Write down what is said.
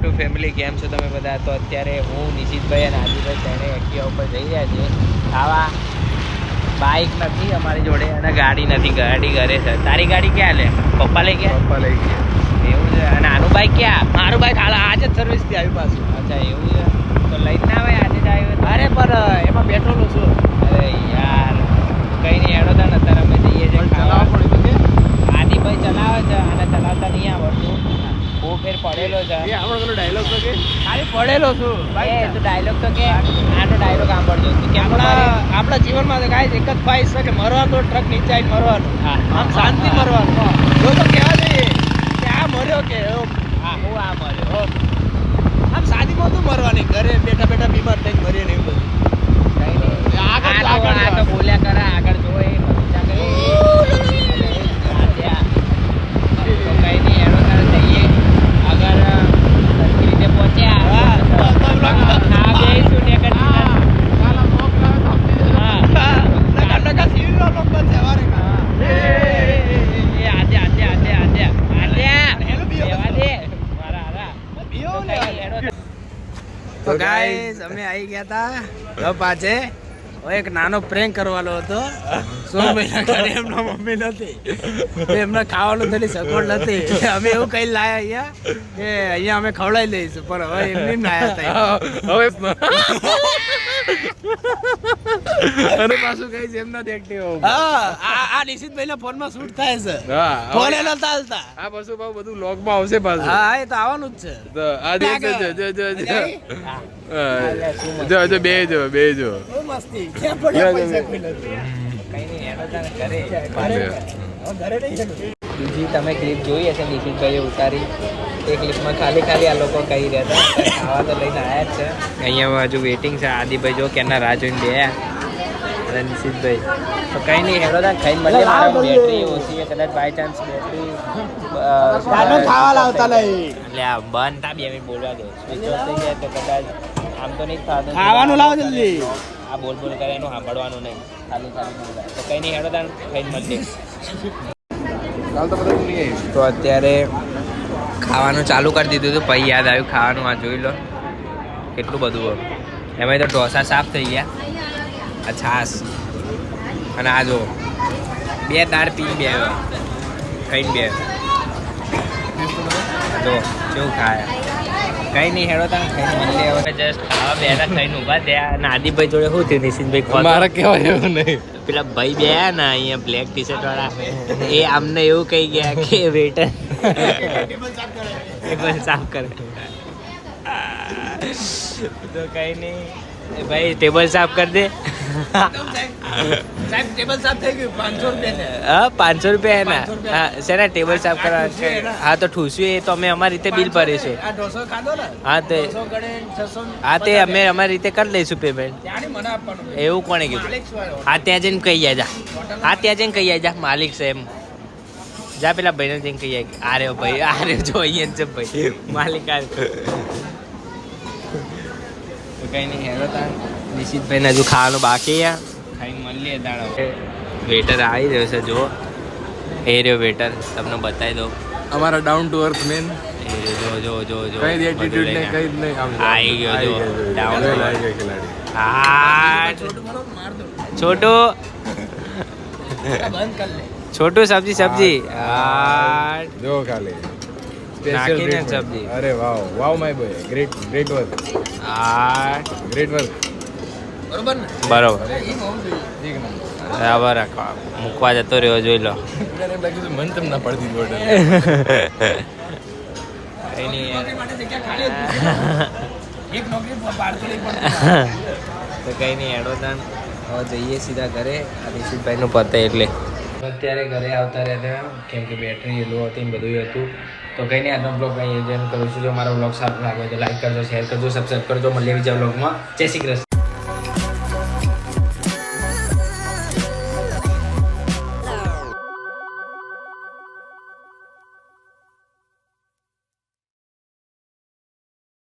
Two family. કેમ છો તમે બધા? તો અત્યારે હું નિશિતભાઈ અને આદિભાઈ તેને એક્ટિવા ઉપર જઈ રહ્યા છીએ ખાવા. બાઇક નથી અમારી જોડે અને ગાડી નથી, ગાડી ઘરે છે. તારી ગાડી ક્યાં લે? પપ્પા લઈ ગયા? પપ્પા લઈ ગયા. એવું છે. અને આનું બાઇક ક્યાં? મારું બાઈક આજે જ સર્વિસથી આવ્યું પાછું. અચ્છા એવું છે. તો લઈને ના આવે આજે જ આવ્યો? અરે પણ એમાં પેટ્રોલ છું. અરે યાર કંઈ નહીં, હેડો તાને અત્યારે અમે જઈએ છીએ ખાવા. આદિભાઈ ચલાવે છે અને ચલાવતા નહીં આવડતું. બહુ ફેર પડેલો છે. એ આપણો પેલો ડાયલોગ તો કે ખાલી પડેલો છું. એ તું ડાયલોગ તો કે આનો ડાયલોગ સાંભળજો. કેમ આપણા જીવનમાં ગાઈસ એક જ ખ્વાહિશ છે કે મરવાનું તો ટ્રક નીચે આવીને મરવાનું. હા, આમ શાંતિ મરવાનું. જો તો કહેવા જોઈએ કે આ મર્યો કે હા હું આ મળ્યો. આમ શાદીમાં તો મરવાની, ઘરે બેઠા બેઠા બીમાર થઈને મરીએ ને એવું બધું. કંઈ નહીં. આગળ આ તો બોલ્યા કરે, આગળ જો એ ભરોસા કરે. તો કંઈ નહીં, હેડો તારે જઈએ. અગર સરખી રીતે પહોંચ્યા હા બેસીશું ને કરી હા તો ગાઈસ અમે આવી ગયા હતા પાછે. એક નાનો પ્રેન્ક કરવાનો હતો. 100 મહિના ઘરે એમના મમ્મી નથી, એમને ખાવાનું થતી સગવડ નથી. અમે એવું કઈ લાયા અહીંયા કે અહીંયા અમે ખવડાવી લઈશું, પણ હવે એમની લાયા હતા. અને પાછું કઈ એમના એક્ટિવ. આ નિશિતભાઈ ના ફોન માં શૂટ થાય છે. ફોન એનો ચાલતા આ પાછું બધું લોગ માં આવશે પાછું. હા એ તો આવવાનું જ છે. તો આ બે જો બહુ મસ્તી. ક્યાં પડ્યા પૈસા કોઈ નથી. કંઈ નહીં, હેડો તારે ઘરે. ઘરે નહીં. બીજી તમે ક્લિપ જોઈ હશે નિશિતભાઈએ ઉતારી. એ ક્લિપમાં ખાલી આ લોકો કહી રહ્યા હતા ખાવા તો લઈને આવ્યા જ છે. અહીંયા હજુ વેઇટિંગ છે. આદિભાઈ જો કેના રાહ જોઈને બે અને નિશિતભાઈ તો કંઈ નહીં, હેડો તાર ખાઈને મળીએ. મારા બેટરી ઓછી છે, કદાચ બાય ચાન્સ બેટરી ખાવા લાવતા નહીં. એટલે આ બંધ થા 2 મિનિટ બોલવા દો. સ્વિચ ઓફ થઈ જાય તો કદાચ આમ તો નહીં થતું. ખાવાનું લાવો જલ્દી. આ બોલ કરે એનું સાંભળવાનું નહીં, ખાલી બોલવા. તો કંઈ નહીં, હેડો તાર ખાઈને મળીએ. તો અત્યારે ખાવાનું ચાલુ કરી દીધું હતું, પછી યાદ આવ્યું ખાવાનું. આ જોઈ લો કેટલું બધું હોય. એમાં તો ઢોસા સાફ થઈ ગયા, આ છાશ અને આ જો 2 દાળ પી 2 ખાઈને 2 જો કેવું ખાયા. કંઈ નહીં, હેડો તાર ખાઈને મળીએ. હવે જસ્ટ ખાવા બેઠા ખાઈને ઊભા થયા. અને આદિભાઈ જોડે શું થયું નિશિતભાઈ? મારે કહેવાય એવું નહીં. પેલા ભાઈ બે ને અહીંયા બ્લેક ટી શર્ટ વાળા એ અમને એવું કહી ગયા કે વેટર ટેબલ સાફ કરે. તો કઈ નહીં ભાઈ, ટેબલ સાફ કરી દે. સાહેબ ટેબલ સાફ થઈ ગયું. 500 રૂપિયા. હા 500 રૂપિયા એના. હા શેના ટેબલ સાફ કરવા? હા તો ઠૂસ્યું એ તો અમે અમારી રીતે બિલ ભરીશું. આ ઢોસો ખાધો ને? હા તે 200 ગણે 600. હા તે અમે અમારી રીતે કરી લઈશું પેમેન્ટ. ત્યાંની મને આપવાનું. એવું કોણે કીધું? માલિક શું આવ્યો? હા ત્યાં જઈને કહી જા. હા ત્યાં જઈને કહી જા, માલિક છે એમ. જા પેલા ભાઈને જઈને કહી જાય આ રહ્યો ભાઈ, આ રહ્યો જો અહીંયા છે ભાઈ માલિક. આ કઈ નહીં, હેરો તાર નિશિતભાઈને હજુ ખાવાનું બાકી ખાઈને મળીએ દાડો. વેટર આવી રહ્યો છે, જો એ રહ્યો વેટર. તમને બતાવી દો અમારા ડાઉન ટુ અર્થ મેન. એ રહ્યો, જો જો જો કઈ એટીટ્યુડ નહીં, કઈ જ નહીં. આવી ગયો જો ડાઉન. ખિલાડી. હા છોટું બંધ કર લે. છોટું સબ્જી. હા જો ખાલી નાખીને સબ્જી. અરે વાવ વાવ માય બોય, ગ્રેટ વર્ક. હા ગ્રેટ વર્ક. બરોબર ને? બરોબર. એ હોવું જોઈએ. બરાબર મૂકવા જતો રહ્યો, જોઈ લો. એમ લાગ્યું મન તમ ના પડતી બોર્ડર. કઈ નહીં નોકરી માટે જગ્યા ખાલી હતી. એક નોકરી પાડતો નહીં પણ. તો કઈ નહીં, એડોદાન હવે જઈએ સીધા ઘરે. આ નિશિતભાઈનું પતે એટલે અત્યારે ઘરે આવતા રહેતા, કેમ કે બેટરી લો હતી ને બધું હતું. તો કંઈ નહીં, આજનો બ્લોગ અહીં એન્જોય કરું છું. જો મારો બ્લોગ સારો લાગે તો લાઈક કરજો, શેર કરજો, સબસ્ક્રાઈબ કરજો. મળીએ બીજા બ્લોગમાં. જય શ્રી કૃષ્ણ.